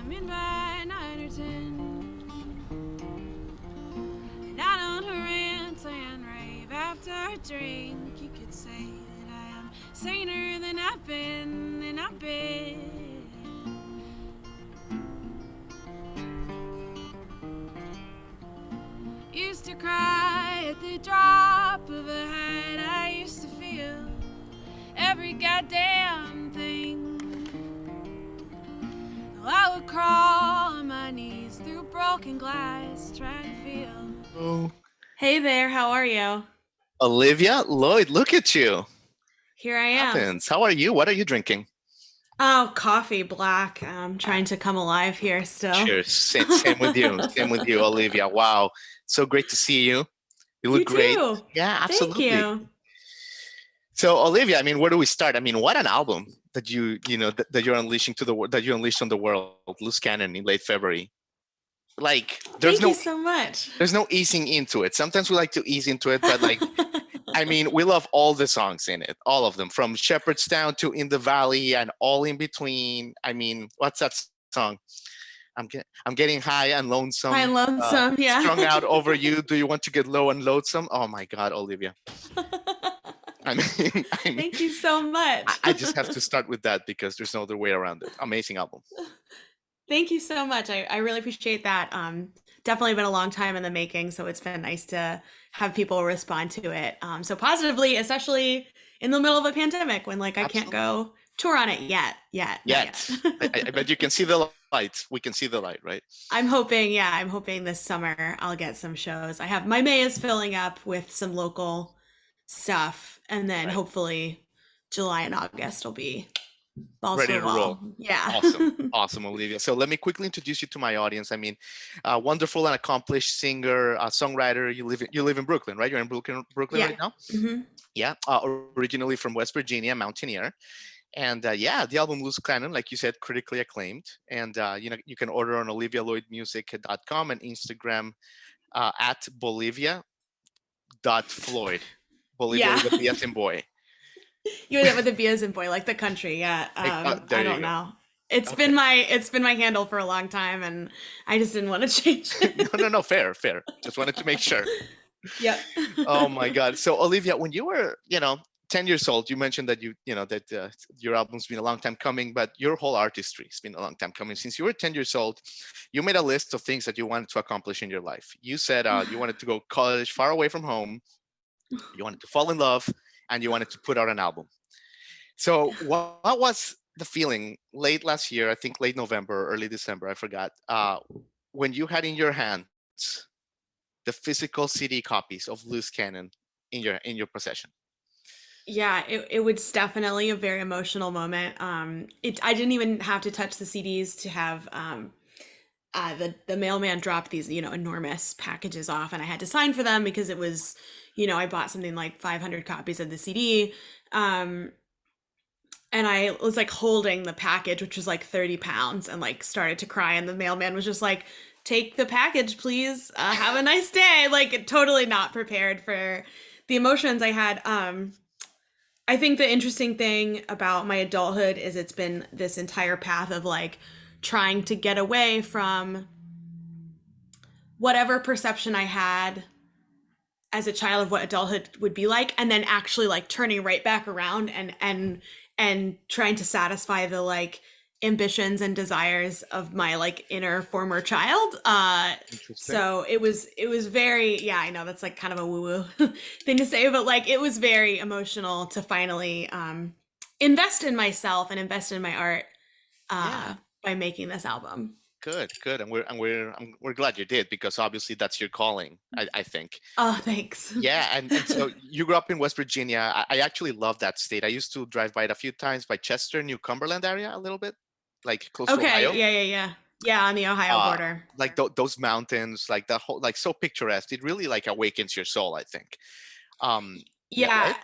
I'm in by 9 or 10. And I don't rant and rave after a drink. You could say that I am saner than I've been. Used to cry at the drop of a hat. I used to feel every goddamn thing. I would crawl on my knees through broken glass, trying to feel. Oh, Hey there, how are you? Olivia Lloyd, look at you. Here I am. Happens. How are you? What are you drinking? Oh, coffee black. I'm trying to come alive here still. Cheers. Same with you. Same with you, Olivia. Wow. So great to see you. You look You great. too. Yeah, Thank absolutely. you. So, Olivia, I mean, where do we start? I mean, what an album that that you're unleashing to the world, that you unleashed on the world, Loose Cannon in late February. Like, Thank you so much. there's no easing into it. Sometimes we like to ease into it, but like, I mean, we love all the songs in it, all of them, from Shepherdstown to In the Valley and all in between. I mean, what's that song? I'm getting high and lonesome. High and lonesome, yeah. Strung out over you. Do you want to get low and loathsome? Oh my God, Olivia. I mean, Thank you so much. I just have to start with that because there's no other way around it. Amazing album. Thank you so much. I really appreciate that. Definitely been a long time in the making, so it's been nice to have people respond to it so positively, especially in the middle of a pandemic when like I can't go tour on it yet. I bet you can see the light. We can see the light, right? I'm hoping this summer I'll get some shows. My May is filling up with some local stuff, and then hopefully July and August will be balls ready to to the wall. roll. Yeah. Awesome, Olivia. So let me quickly introduce you to my audience. I mean, wonderful and accomplished singer, songwriter. You live in Brooklyn, right? You're in Brooklyn right now. Mm-hmm. Yeah. Originally from West Virginia, mountaineer. And the album Loose Cannon, like you said, critically acclaimed. And you can order on olivialoydmusic.com and Instagram at bolivia.floyd. Bolivia with a B as in boy. You were that with the B as in boy, like the country. Yeah. I don't know. It's been my handle for a long time, and I just didn't want to change it. No, fair. Just wanted to make sure. Yep. Oh my God. So Olivia, when you were 10 years old, you mentioned that your album's been a long time coming, but your whole artistry has been a long time coming. Since you were 10 years old, you made a list of things that you wanted to accomplish in your life. You said you wanted to go to college far away from home, you wanted to fall in love, and you wanted to put out an album. So what was the feeling late last year, I think late November, early December, I forgot, when you had in your hands the physical CD copies of Loose Cannon in your possession? Yeah, it was definitely a very emotional moment. I didn't even have to touch the CDs to have the mailman dropped these enormous packages off, and I had to sign for them because it was I bought something like 500 copies of the CD. And I was like holding the package, which was like 30 pounds, and like started to cry. And the mailman was just like, "Take the package, please. Have a nice day." Like totally not prepared for the emotions I had. I think the interesting thing about my adulthood is it's been this entire path of like trying to get away from whatever perception I had as a child of what adulthood would be like, and then actually like turning right back around and trying to satisfy the like ambitions and desires of my like inner former child. So it was very, I know that's like kind of a woo-woo thing to say, but like it was very emotional to finally invest in myself and invest in my art by making this album. Good, and we're glad you did, because obviously that's your calling. I think. Oh, thanks. Yeah, and so you grew up in West Virginia. I actually love that state. I used to drive by it a few times, by Chester, New Cumberland area, a little bit, like close to Ohio. Yeah, on the Ohio border. Like those mountains, like that whole, like so picturesque. It really like awakens your soul, I think. Right?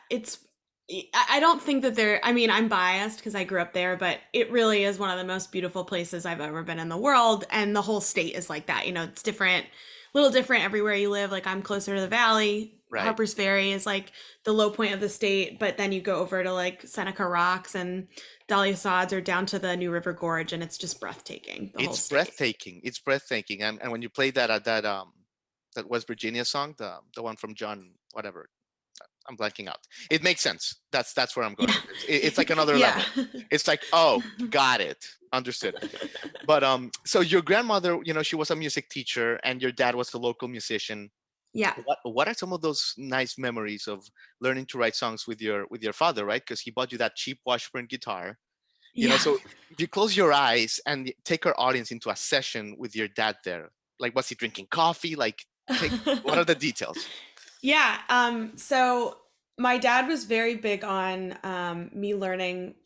I don't think that I'm biased because I grew up there, but it really is one of the most beautiful places I've ever been in the world. And the whole state is like that. It's different, a little different everywhere you live. Like I'm closer to the valley. Right. Harper's Ferry is like the low point of the state, but then you go over to like Seneca Rocks, and Dahlia Sods or down to the New River Gorge, and it's just breathtaking, the whole It's state. breathtaking. It's breathtaking. And when you play that West Virginia song, the one from John whatever, I'm blanking out. It makes sense. That's where I'm going Yeah. with this. It's like another Yeah. level. It's like, oh, got it, understood. But so your grandmother, she was a music teacher, and your dad was a local musician. Yeah. What are some of those nice memories of learning to write songs with your father, right? Because he bought you that cheap Washburn guitar. Yeah. So if you close your eyes and take our audience into a session with your dad there, like was he drinking coffee? Like, what are the details? Yeah. So my dad was very big on me learning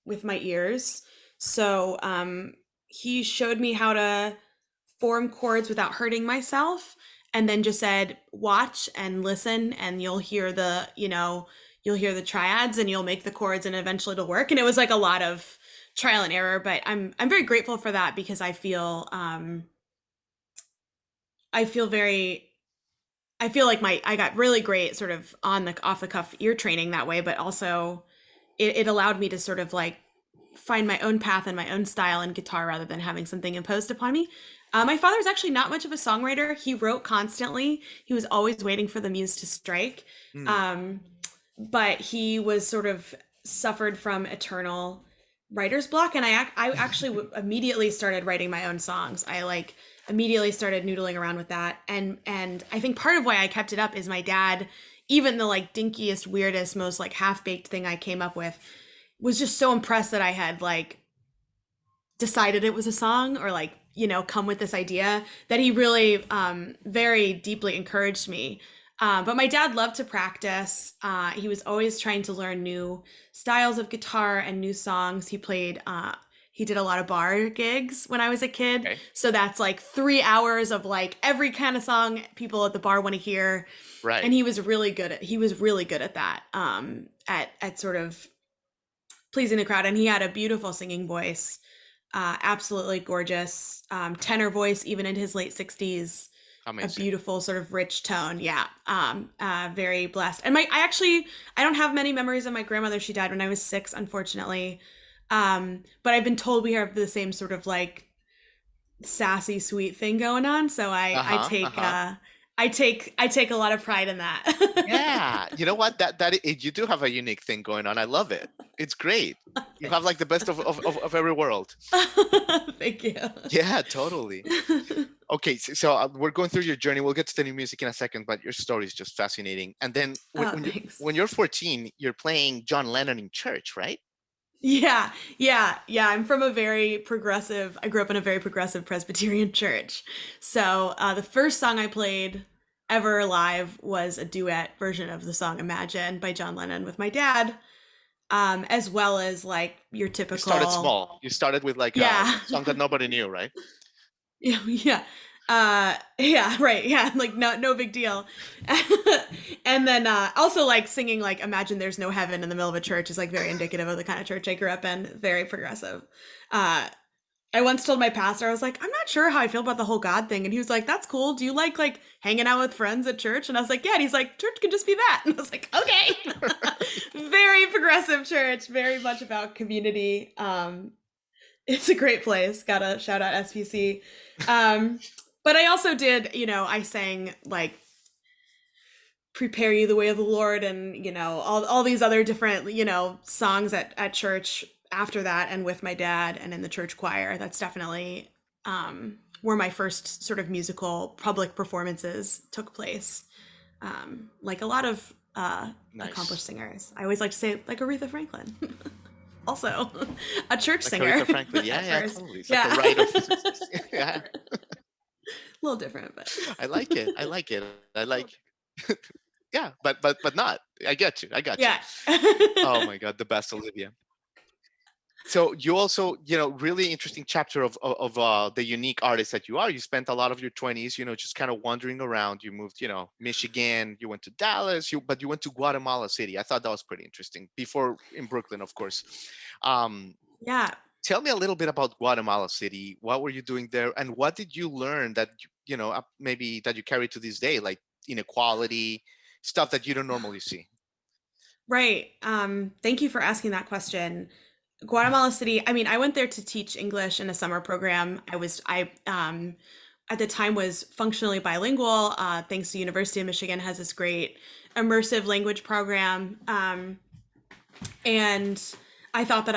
with my ears. So he showed me how to form chords without hurting myself, and then just said, watch and listen, and you'll hear the triads and you'll make the chords and eventually it'll work. And it was like a lot of trial and error, but I'm very grateful for that because I feel very I feel like I got really great sort of on the off the cuff ear training that way, but also it allowed me to sort of like find my own path and my own style in guitar rather than having something imposed upon me. My father's actually not much of a songwriter. He wrote constantly. He was always waiting for the muse to strike. Hmm. Um, but he was sort of suffered from eternal writer's block, and I actually immediately started writing my own songs. I like immediately started noodling around with that, and I think part of why I kept it up is my dad, even the like dinkiest, weirdest, most like half-baked thing I came up with was just so impressed that I had like decided it was a song or like come with this idea, that he really very deeply encouraged me. But my dad loved to practice. He was always trying to learn new styles of guitar and new songs. He did a lot of bar gigs when I was a kid, Okay. so that's like 3 hours of like every kind of song people at the bar want to hear. And Right. he was really good at that, at sort of pleasing the crowd. And he had a beautiful singing voice, absolutely gorgeous, tenor voice, even in his late 60s. A Amazing. beautiful sort of rich tone. Yeah. Very blessed. And I don't have many memories of my grandmother. She died when I was 6, unfortunately. But I've been told we have the same sort of like sassy, sweet thing going on. So Uh huh. Uh huh. I take a lot of pride in that. Yeah. You know what? You do have a unique thing going on. I love it. It's great. You have like Thanks. the best of every world. Thank you. Yeah, totally. Okay, so we're going through your journey. We'll get to the new music in a second, but your story is just fascinating. And then Oh, thanks. when you're 14, you're playing John Lennon in church, right? Yeah, yeah. I'm from a very progressive, I grew up in a very progressive Presbyterian church. So the first song I played ever live was a duet version of the song Imagine by John Lennon with my dad, as well as like your You started typical, small. You started with like a yeah. song that nobody knew, right? Yeah, yeah. Yeah, right. Yeah, like no big deal. And then also like singing like Imagine There's No Heaven in the middle of a church is like very indicative of the kind of church I grew up in, very progressive. Uh I once told my pastor, I was like, I'm not sure how I feel about the whole God thing. And he was like, that's cool. Do you like hanging out with friends at church? And I was like, yeah. And he's like, church can just be that. And I was like, okay. Very progressive church, very much about community. It's a great place. Gotta shout out SPC. Um, but I also did, I sang like "Prepare You the Way of the Lord" and all these other different songs at church after that, and with my dad and in the church choir. That's definitely where my first sort of musical public performances took place. Like a lot of Nice. accomplished singers, I always like to say like Aretha Franklin. Also a church Like singer Aretha Franklin. Yeah, at yeah, first. totally. It's like a Yeah. rite of yeah. A little different, but I like it. I like it. I like yeah, but not. I get you. I got you. yeah. Oh my god, the best Olivia. So you also, really interesting chapter of the unique artist that you are. You spent a lot of your 20s, just kind of wandering around. You moved, Michigan, you went to Dallas, but you went to Guatemala City. I thought that was pretty interesting. Before in Brooklyn, of course. Um, Yeah. Tell me a little bit about Guatemala City. What were you doing there, and what did you learn that maybe that you carry to this day, like inequality, stuff that you don't normally see? Right. Thank you for asking that question. Guatemala City, I mean, I went there to teach English in a summer program. I at the time was functionally bilingual, thanks to University of Michigan has this great immersive language program. And I thought that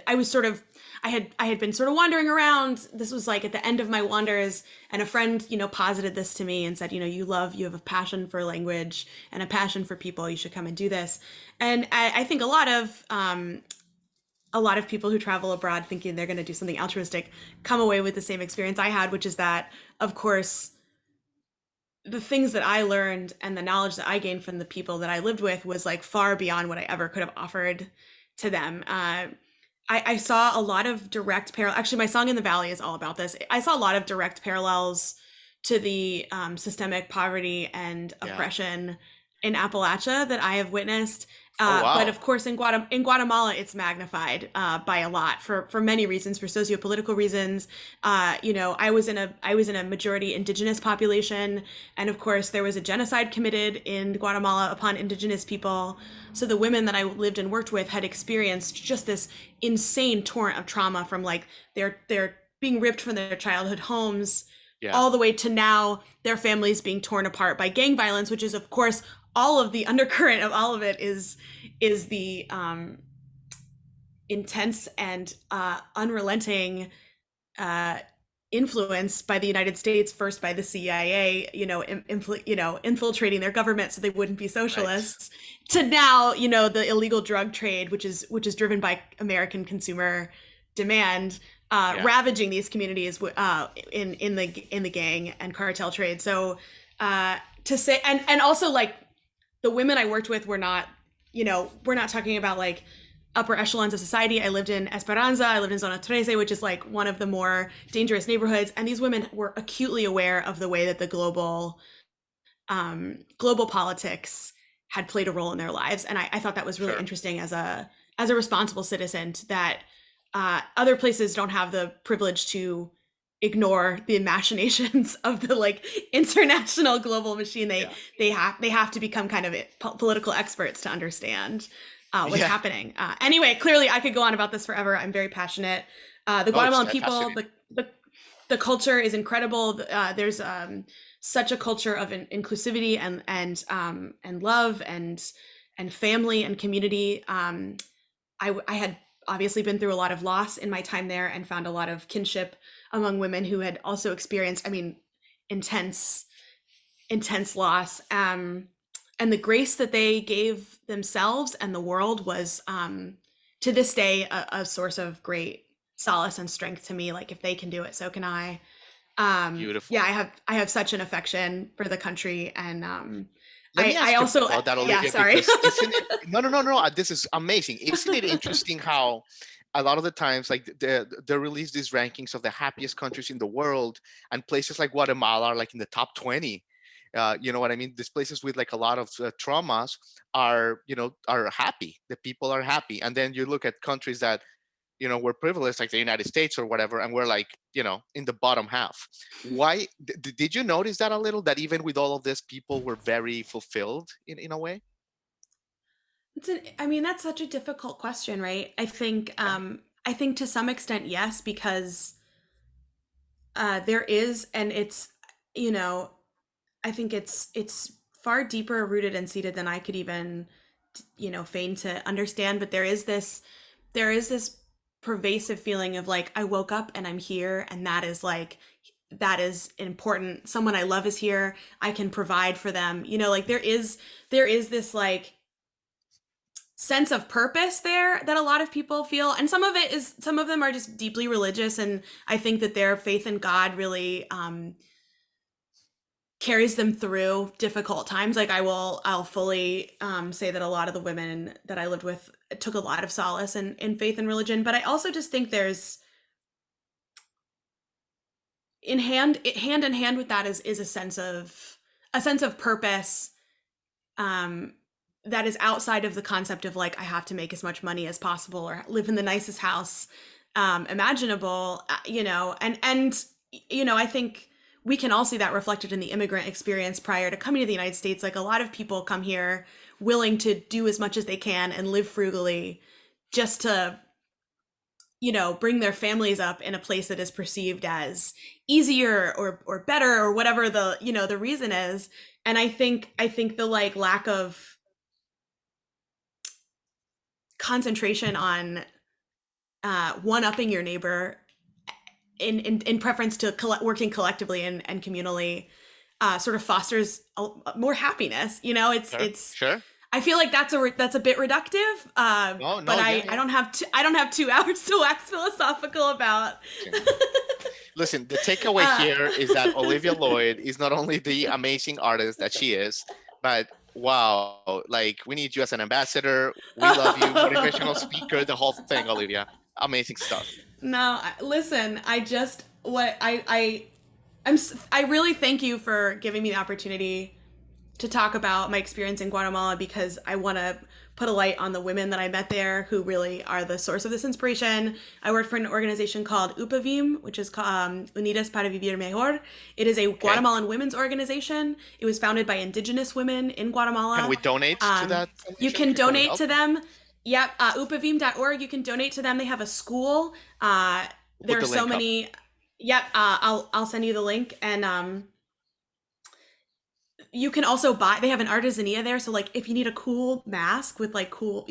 I was sort of, I had been sort of wandering around. This was like at the end of my wanders, and a friend, posited this to me and said, you have a passion for language and a passion for people. You should come and do this. And I think a lot of people who travel abroad thinking they're going to do something altruistic come away with the same experience I had, which is that, of course, the things that I learned and the knowledge that I gained from the people that I lived with was like far beyond what I ever could have offered to them. I saw a lot of direct parallel. Actually, my song in the Valley is all about this. I saw a lot of direct parallels to the systemic poverty and Yeah. oppression in Appalachia that I have witnessed. Oh But wow. of course, in Guatemala, it's magnified by a lot for many reasons, for sociopolitical reasons. I was in a majority indigenous population, and of course, there was a genocide committed in Guatemala upon indigenous people. So the women that I lived and worked with had experienced just this insane torrent of trauma from like their being ripped from their childhood homes Yeah. all the way to now their families being torn apart by gang violence, which is of course all of the undercurrent of all of it is the intense and unrelenting uh, influence by the United States, first by the CIA, infiltrating their government so they wouldn't be Right. socialists, to now, the illegal drug trade, which is driven by American consumer demand, Yeah. ravaging these communities in the gang and cartel trade. So to say, and also like the women I worked with were not, we're not talking about like upper echelons of society. I lived in Esperanza. I lived in Zona 13, which is like one of the more dangerous neighborhoods. And these women were acutely aware of the way that the global politics had played a role in their lives. And I thought that was really Sure. interesting as a responsible citizen, that other places don't have the privilege to ignore the machinations of the like international global machine. They Yeah. they have to become kind of political experts to understand what's Yeah. happening. Anyway, clearly I could go on about this forever. I'm very passionate. The No, it's Guatemalan people, fascinating. the culture is incredible. There's such a culture of inclusivity and love and family and community. I had obviously been through a lot of loss in my time there and found a lot of kinship among women who had also experienced, I mean, intense, intense loss. And the grace that they gave themselves and the world was, to this day, a source of great solace and strength to me. Like if they can do it, so can I. Yeah, Beautiful. I have such an affection for the country, and Let me I ask you also, about that, yeah, Olivia, sorry. because isn't it? No, no, no, no. This is amazing. Isn't it interesting how a lot of the times, like they release these rankings of the happiest countries in the world, and places like Guatemala are like in the top 20. You know what I mean? These places with like a lot of traumas are, are happy. The people are happy, and then you look at countries that we're privileged like the United States or whatever, and we're like in the bottom half. Why did you notice that a little, that even with all of this people were very fulfilled in a way? I mean, that's such a difficult question, right? Yeah. I think to some extent, yes, because there is, and it's, you know, I think it's far deeper rooted and seated than I could even, feign to understand. But there is this pervasive feeling of like I woke up and I'm here, and that is important. Someone I love is here. I can provide for them. Like there is this like sense of purpose there that a lot of people feel, and some of them are just deeply religious, and I think that their faith in God really carries them through difficult times. Like I'll fully say that a lot of the women that I lived with took a lot of solace in faith and religion, but I also just think there's hand in hand with that is a sense of purpose, um that is outside of the concept of like I have to make as much money as possible or live in the nicest house imaginable, I think we can all see that reflected in the immigrant experience prior to coming to the United States. Like a lot of people come here willing to do as much as they can and live frugally just to bring their families up in a place that is perceived as easier or better or whatever the reason is. And I think the like lack of concentration on one upping your neighbor in preference to working collectively and communally sort of fosters more happiness. Sure, It's sure. I feel like that's a bit reductive, No, but no, yeah, I yeah. don't have 2 hours to wax philosophical about. Listen, the takeaway uh, here is that Olivia Lloyd is not only the amazing artist that she is, but wow, like we need you as an ambassador. We love you, motivational speaker, the whole thing, Olivia. Amazing stuff. no, listen, I just what I really thank you for giving me the opportunity to talk about my experience in Guatemala, because I want to put a light on the women that I met there who really are the source of this inspiration. I worked for an organization called UPAVIM, which is Unidas para Vivir Mejor. It is a Okay. Guatemalan women's organization. It was founded by indigenous women in Can we Guatemala. donate to Um, that you foundation? can Can we donate help? to them. Yep, upavim.org. You can donate to them. They have a school. We'll put There are the so link up. many. Yep, I'll send you the link. And you can also buy, they have an artisania there, so like if you need a cool mask with like cool,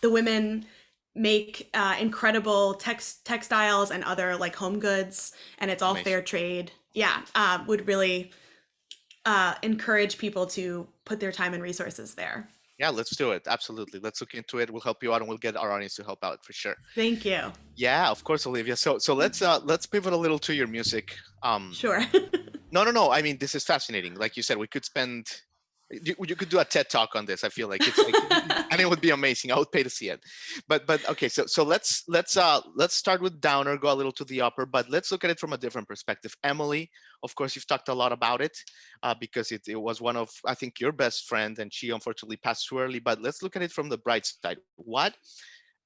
the women make incredible textiles and other like home goods, and it's all Amazing. fair trade. Yeah, would really encourage people to put their time and resources there. Yeah, let's do it. Absolutely. Let's look into it. We'll help you out and we'll get our audience to help out for sure. Thank you. Yeah, of course, Olivia. So let's pivot a little to your music. Sure. No, no, no. I mean, this is fascinating. Like you said, we could spend. You could do a TED talk on this. I feel like it's like, and it would be amazing. I would pay to see it. But okay. So let's start with downer, go a little to the upper, but let's look at it from a different perspective. Emily, of course, you've talked a lot about it because it was one of, I think, your best friend, and she unfortunately passed too early. But let's look at it from the bright side. What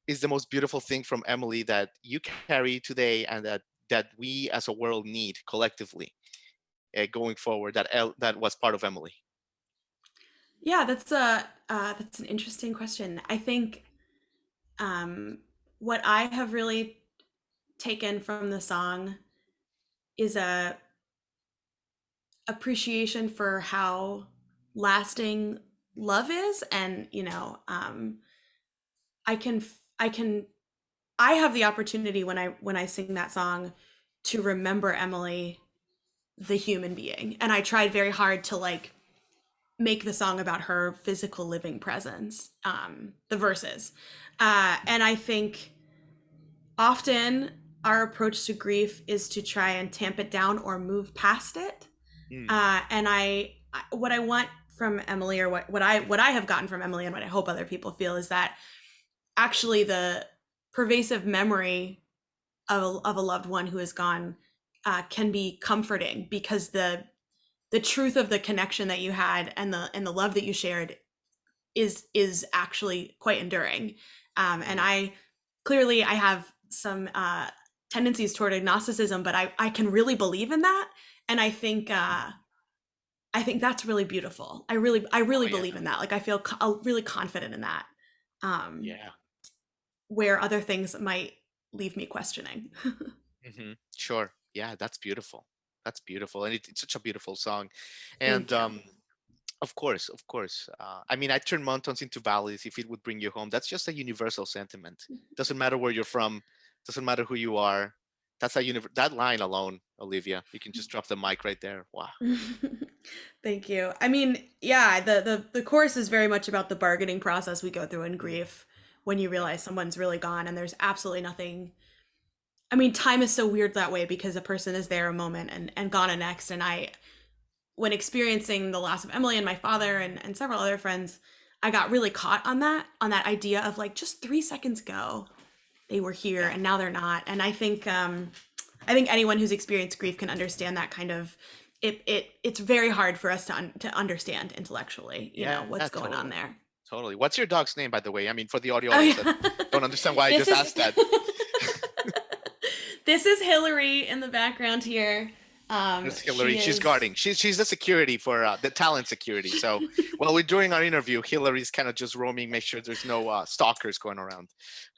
is the most beautiful thing from Emily that you carry today, and that we as a world need collectively going forward, that was part of Emily? Yeah, that's an interesting question. I think um, what I have really taken from the song is a appreciation for how lasting love is. And I can I can I have the opportunity when I sing that song to remember Emily, the human being, and I tried very hard to like make the song about her physical living presence, the verses. And I think often our approach to grief is to try and tamp it down or move past it. Mm, And what I want from Emily, or what I have gotten from Emily, and what I hope other people feel, is that actually the pervasive memory of a loved one who is gone can be comforting, because the truth of the connection that you had, and the love that you shared is actually quite enduring. And mm, I have some tendencies toward agnosticism, but I can really believe in that. And I think that's really beautiful. I really oh yeah, believe in that. Like I feel really confident in that. Um, yeah. where other things might leave me questioning. Sure. Yeah, that's beautiful. That's beautiful, and it's such a beautiful song. And Thank you. of course. I mean, I turn mountains into valleys if it would bring you home. That's just a universal sentiment. Doesn't matter where you're from. Doesn't matter who you are. That's that line alone, Olivia. You can just drop the mic right there. Wow. Thank you. I mean, yeah, the course is very much about the bargaining process we go through in Mm, grief, when you yeah. realize someone's really gone and there's absolutely nothing. I mean, time is so weird that way, because a person is there a moment and gone a next. And when experiencing the loss of Emily and my father and several other friends, I got really caught on that idea of like, just 3 seconds ago they were here Yeah. and now they're not. And I think anyone who's experienced grief can understand that kind of, it's very hard for us to understand intellectually, Yeah. what's going on Totally. there. Totally. What's your dog's name, by the way? I mean, for the audio Oh audience that yeah. don't understand why I This just is asked that. this is Hillary in the background here. There's Hillary. She She's is. guarding. She's the security for the talent security. So while we're doing our interview, Hillary's kind of just roaming, make sure there's no stalkers going around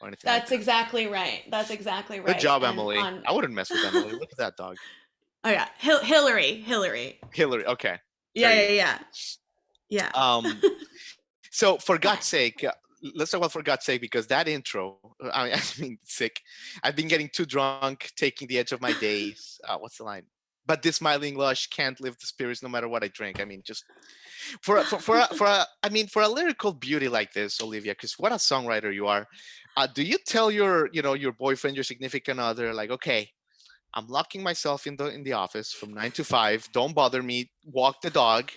or anything like That's that. exactly right. That's exactly Good right. job, And Emily. on I wouldn't mess with Emily. Look at that dog. oh yeah, Hillary. Hillary. Okay, there Yeah, you yeah, yeah, yeah. go. So for God's sake, let's talk about for God's sake because that intro. I mean, sick. I've been getting too drunk, taking the edge of my days. What's the line? But this smiling lush can't lift the spirits no matter what I drink. I mean, just I mean for a lyrical beauty like this, Olivia, because what a songwriter you are. Do you tell your boyfriend, your significant other, like, okay, I'm locking myself in the office from 9 to 5. Don't bother me. Walk the dog.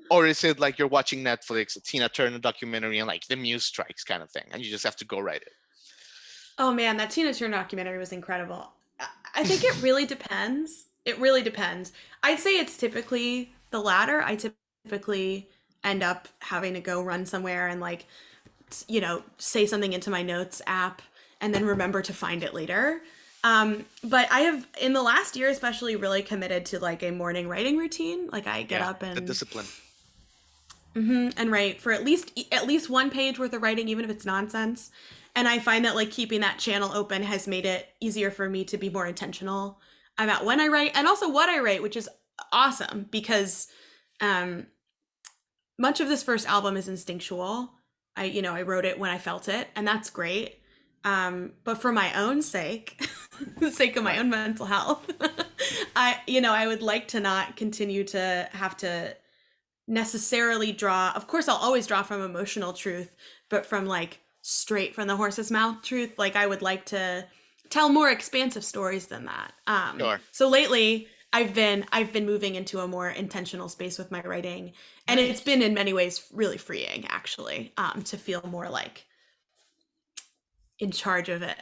Or is it like you're watching Netflix, a Tina Turner documentary, and like the muse strikes kind of thing, and you just have to go write Oh man, that Tina Turner documentary was incredible. I think it really depends. It really depends. I'd say it's typically the latter. I typically end up having to go run somewhere and like say something into my notes app and then remember to find it later. But I have in the last year especially really committed to like a morning writing routine. Like I get Yeah, up the discipline. and write for at least one page worth of writing, even if it's nonsense. And I find that like keeping that channel open has made it easier for me to be more intentional about when I write and also what I write, which is awesome because um, much of this first album is instinctual. I wrote it when I felt it, and that's great. But for my own sake, the sake of my Right. own mental health, I would like to not continue to have to necessarily draw. Of course, I'll always draw from emotional truth, but from like straight from the horse's mouth truth. Like I would like to tell more expansive stories than that. Sure. So lately, I've been moving into a more intentional space with my writing, and it's Nice. been in many ways really freeing, actually, to feel more like in charge of it.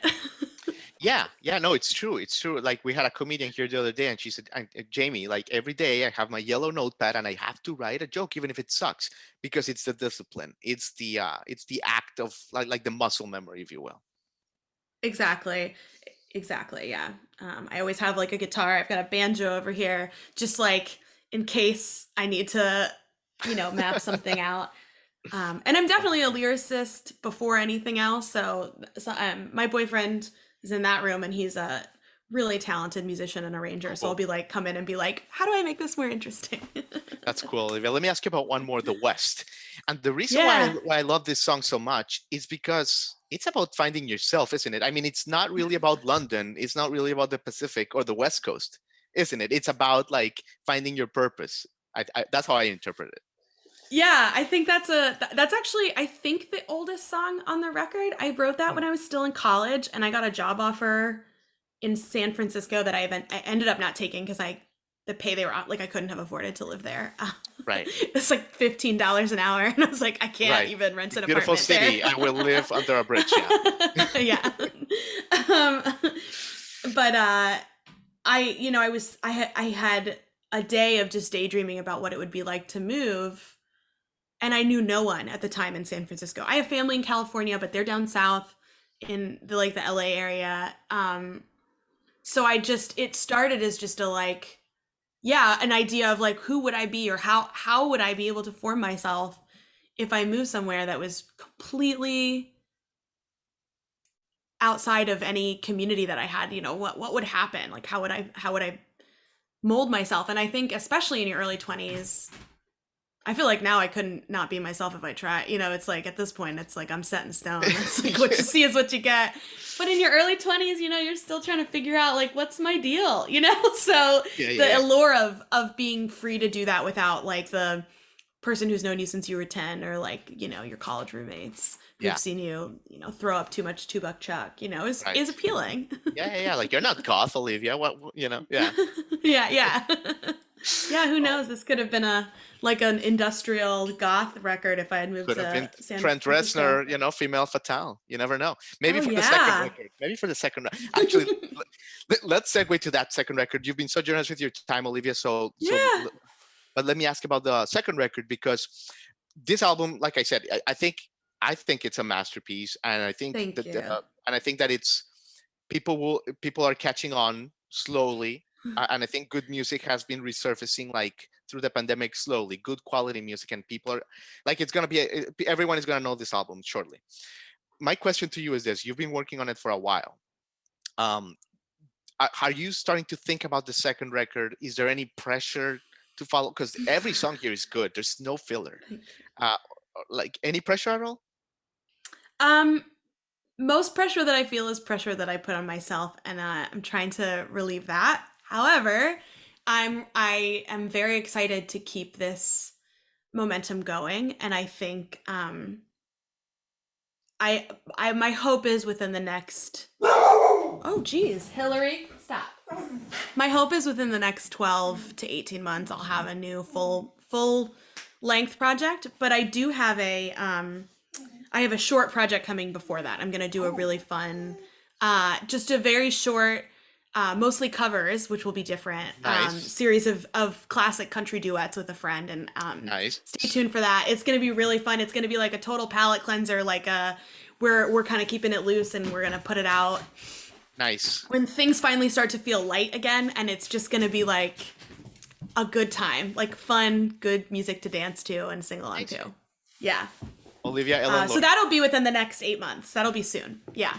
Yeah, yeah, no, it's true. It's true. Like we had a comedian here the other day, and she said, Jamie, like every day I have my yellow notepad and I have to write a joke, even if it sucks, because it's the discipline. It's the act of like the muscle memory, if you will. Exactly. Exactly. Yeah. I always have like a guitar. I've got a banjo over here, just like in case I need to, map something out. And I'm definitely a lyricist before anything else. So my boyfriend is in that room and he's a really talented musician and arranger. So I'll Cool. be like, come in and be like, how do I make this more interesting? That's cool, Olivia. Let me ask you about one more, the West. And the reason why Yeah. why I love this song so much is because it's about finding yourself, isn't it? I mean, it's not really about London. It's not really about the Pacific or the West Coast, isn't it? It's about like finding your purpose. That's how I interpret it. Yeah, I think that's actually I think the oldest song on the record. I wrote that when Oh, I was still in college and I got a job offer in San Francisco that I ended up not taking because I the pay they were like I couldn't have afforded to live there. right, It's like $15 an hour and I was like I can't right. even rent an Beautiful apartment there. city. I will live under a bridge. Yeah. Yeah. um, but I had a day of just daydreaming about what it would be like to move and I knew no one at the time in San Francisco. I have family in California, but they're down south in the LA area. So it started as just a like, yeah, an idea of like who would I be or how would I be able to form myself if I moved somewhere that was completely outside of any community that I had, what would happen? Like how would I mold myself? And I think especially in your early 20s, I feel like now I couldn't not be myself if I try. It's like at this point, it's like I'm set in stone. It's like what you see is what you get. But in your early 20s, you're still trying to figure out like what's my deal. So Yeah, yeah, the yeah. allure of being free to do that without like the person who's known you since you were 10 or like, your college roommates who've Yeah, seen you, throw up too much 2-buck chuck, is right. appealing. Yeah, yeah, yeah. Like you're not goth, Olivia. What? Yeah. Yeah, yeah. Yeah, who Oh, knows? This could have been like an industrial goth record if I had moved could have been to San Trent Francisco. Reznor, female fatale. You never know. Maybe Oh for the second yeah. record. Maybe for the second. Actually, let's segue to that second record. You've been so generous with your time, Olivia. Yeah. But let me ask about the second record because this album, like I said, I think it's a masterpiece, and I think Thank you. that it's people are catching on slowly. And I think good music has been resurfacing like through the pandemic slowly. Good quality music, and people are like, it's gonna be everyone is gonna know this album shortly. My question to you is this: you've been working on it for a while. Um, are you starting to think about the second record? Is there any pressure to follow? Because every song here is good. There's no filler. Thank you. Uh, like any pressure at all? Um, Most pressure that I feel is pressure that I put on myself, and I'm trying to relieve that. However, I am very excited to keep this momentum going, and I think I my hope is within the next. Oh, geez, Hillary, stop. My hope is within the next 12 to 18 months I'll have a new full length project, but I do have a short project coming before that. I'm going to do a really fun just a very short mostly covers, which will be different, Nice, series of classic country duets with a friend, and nice, stay tuned for that. It's going to be really fun. It's going to be like a total palate cleanser, like we're kind of keeping it loose, and we're going to put it out nice. when things finally start to feel light again, and it's just going to be like a good time, like fun, good music to dance to and sing along Amazing. to. Yeah. Olivia Ellen So Lloyd. that'll be within the next 8 months. That'll be soon. Yeah.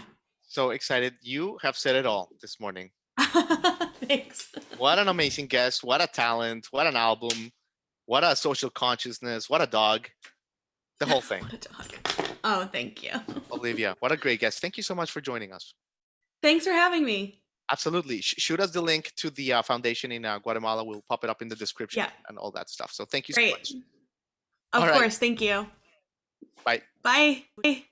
So excited. You have said it all this morning. Thanks. What an amazing guest. What a talent. What an album. What a social consciousness. What a dog. The whole thing. What a dog. Oh, thank you. Olivia, what a great guest. Thank you so much for joining us. Thanks for having me. Absolutely. Shoot us the link to the foundation in Guatemala. We'll pop it up in the description Yeah. and all that stuff. So thank you so Great. much. Of All right. course. Thank you. Bye. Bye.